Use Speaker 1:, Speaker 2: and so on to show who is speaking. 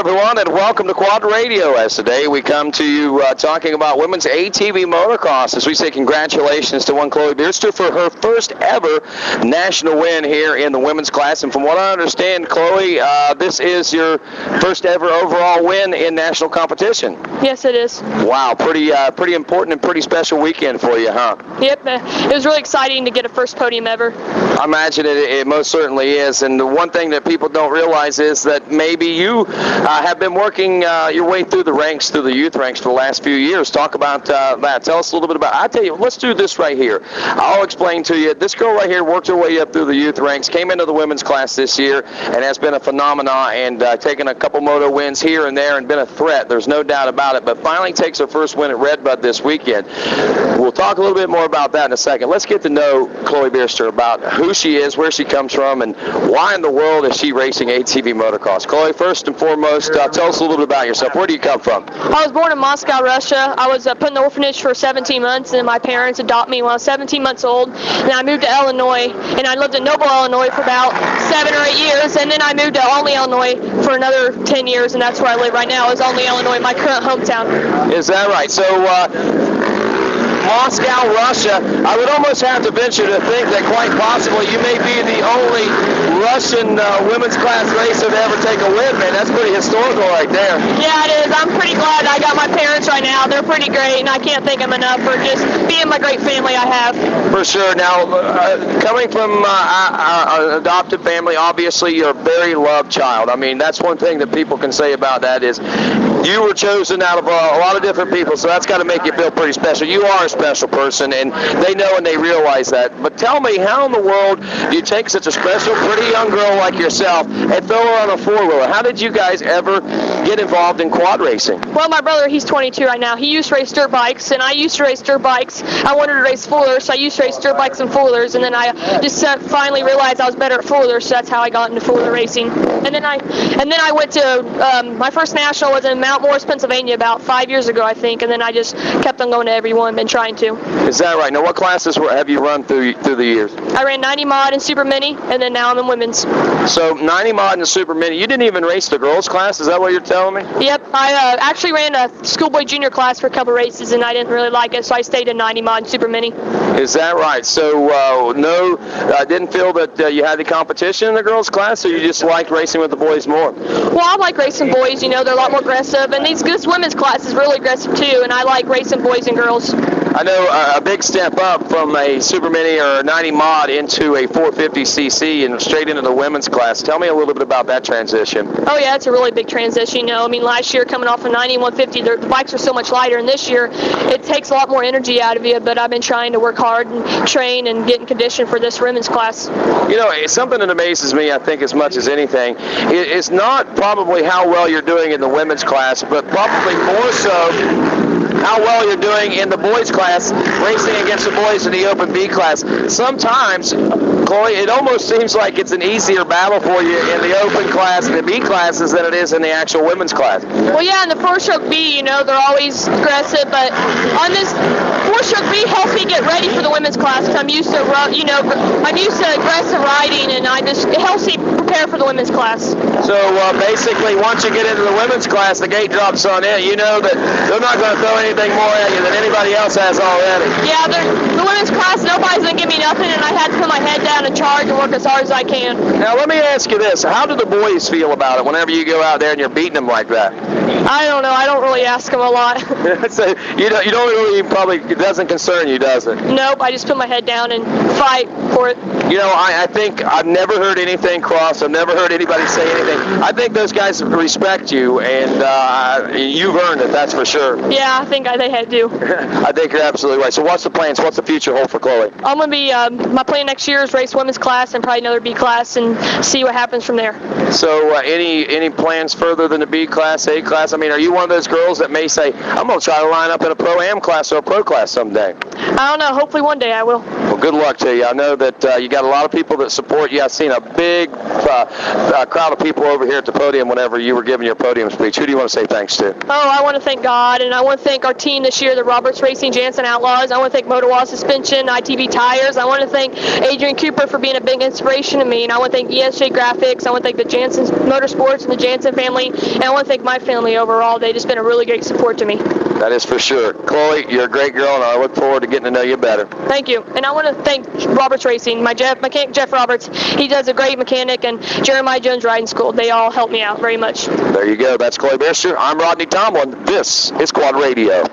Speaker 1: everyone, and welcome to QuadRadio. As today we come to you talking about women's ATV motocross. As we say congratulations to one Chloe Buerster for her first ever national win here in the women's class. And from what I understand, Chloe, this is your first ever overall win in national competition.
Speaker 2: Yes, it is.
Speaker 1: Wow, pretty important and pretty special weekend for you, huh?
Speaker 2: Yep, it was really exciting to get a first podium ever.
Speaker 1: I imagine it most certainly is. And the one thing that people don't realize is that maybe you have been working your way through the ranks, through the youth ranks for the last few years. Talk about that. Tell us a little bit about it. I'll tell you, let's do this right here. I'll explain to you. This girl right here worked her way up through the youth ranks, came into the women's class this year, and has been a phenomenon and taken a couple moto wins here and there and been a threat. There's no doubt about it, but finally takes her first win at Redbud this weekend. We'll talk a little bit more about that in a second. Let's get to know Chloe Buerster, about who she is, where she comes from, and why in the world is she racing ATV motocross. Chloe, first and foremost, tell us a little bit about yourself. Where do you come from?
Speaker 2: I was born in Moscow, Russia. I was put in the orphanage for 17 months, and my parents adopted me when I was 17 months old. And I moved to Illinois, and I lived in Noble, Illinois for about 7 or 8 years, and then I moved to Olney, Illinois for another 10 years, and that's where I live right now, is Olney, Illinois, my current hometown.
Speaker 1: Is that right? So, Moscow, Russia, I would almost have to venture to think that quite possibly you may be the only Russian women's class racer to ever take a win, man. That's pretty historical right there. Yeah, it is.
Speaker 2: I'm pretty glad I got my parents right now. They're pretty great, and I can't thank them enough for just being my great family I have.
Speaker 1: For sure. Now, coming from an adopted family, obviously you're a very loved child. I mean, that's one thing that people can say about that is you were chosen out of a lot of different people, so that's got to make you feel pretty special. You are a special person, and they know and they realize that. But tell me, how in the world do you take such a special, pretty young girl like yourself and throw her on a four-wheeler? How did you guys ever get involved in quad racing?
Speaker 2: Well, my brother, he's 22 right now. He used to race dirt bikes, and I used to race dirt bikes. I wanted to race four-wheelers, so I used to race dirt bikes and four-wheelers, and then I just finally realized I was better at four-wheelers, so that's how I got into four-wheeler racing. And then I went to my first national was in Mount Morris, Pennsylvania, about 5 years ago, I think, and then I just kept on going to every one, been trying to.
Speaker 1: Is that right? Now, what classes have you run through the years?
Speaker 2: I ran 90 mod and super mini, and then now I'm in women's.
Speaker 1: So 90 mod and super mini. You didn't even race the girls class? Is that what you're telling me?
Speaker 2: Yep. I actually ran a schoolboy junior class for a couple races, and I didn't really like it, so I stayed in 90 mod and super mini.
Speaker 1: Is that right? So didn't feel that you had the competition in the girls class, or you just liked racing with the boys more?
Speaker 2: Well, I like racing boys. You know, they're a lot more aggressive, and this women's class is really aggressive too, and I like racing boys and girls.
Speaker 1: I know a big step up from a super mini or a 90 mod into a 450cc and straight into the women's class. Tell me a little bit about that transition.
Speaker 2: Oh yeah, it's a really big transition. You know, I mean, last year coming off a 90 and 150, the bikes are so much lighter, and this year it takes a lot more energy out of you. But I've been trying to work hard and train and get in condition for this women's class.
Speaker 1: You know, it's something that amazes me, I think, as much as anything. It's not probably how well you're doing in the women's class, but probably more so how well you're doing in the boys class, racing against the boys in the open B class. Sometimes, Chloe, it almost seems like it's an easier battle for you in the open class and the B classes than it is in the actual women's class.
Speaker 2: Well, yeah, in the four-stroke B, you know, they're always aggressive, but on this four-stroke B helps me get ready for the women's class, because I'm used to, you know, I'm used to aggressive riding, and it helps me prepare for the women's class.
Speaker 1: So basically, once you get into the women's class, the gate drops on in. You know that they're not going to throw anything more at you than anybody else has already.
Speaker 2: Yeah, the women's class, nobody's going to give me nothing, and I had to put my head down and charge and work as hard as I can.
Speaker 1: Now, let me ask you this. How do the boys feel about it whenever you go out there and you're beating them like that?
Speaker 2: I don't know. I don't really ask them a lot.
Speaker 1: So you don't really, probably, it doesn't concern you, does it?
Speaker 2: Nope. I just put my head down and fight for it.
Speaker 1: You know, I think I've never heard anything cross. I've never heard anybody say anything. I think those guys respect you, and you've earned it, that's for sure.
Speaker 2: Yeah, I think they had to.
Speaker 1: I think you're absolutely right. So what's the plans? What's the future hold for Chloe?
Speaker 2: I'm going to be, my plan next year is race women's class and probably another B class and see what happens from there.
Speaker 1: So any plans further than the B class, A class? I mean, are you one of those girls that may say, I'm going to try to line up in a Pro-Am class or a Pro class someday?
Speaker 2: I don't know. Hopefully one day I will.
Speaker 1: Well, good luck to you. I know that you got a lot of people that support you. I've seen a big crowd of people over here at the podium whenever you were giving your podium speech. Who do you want to say thanks to?
Speaker 2: Oh, I want to thank God, and I want to thank our team this year, the Roberts Racing Jansen Outlaws. I want to thank Motocross Suspension, ITV Tires. I want to thank Adrian Cooper for being a big inspiration to me, and I want to thank ESJ Graphics. I want to thank the Jansen Motorsports and the Jansen family, and I want to thank my family overall. They've just been a really great support to me.
Speaker 1: That is for sure. Chloe, you're a great girl, and I look forward to getting to know you better.
Speaker 2: Thank you. And I want to thank Roberts Racing, my mechanic Jeff Roberts. He does a great mechanic, and Jeremiah Jones Riding School. They all help me out very much.
Speaker 1: There you go. That's Chloe Buerster. I'm Rodney Tomlin. This is Quad Radio.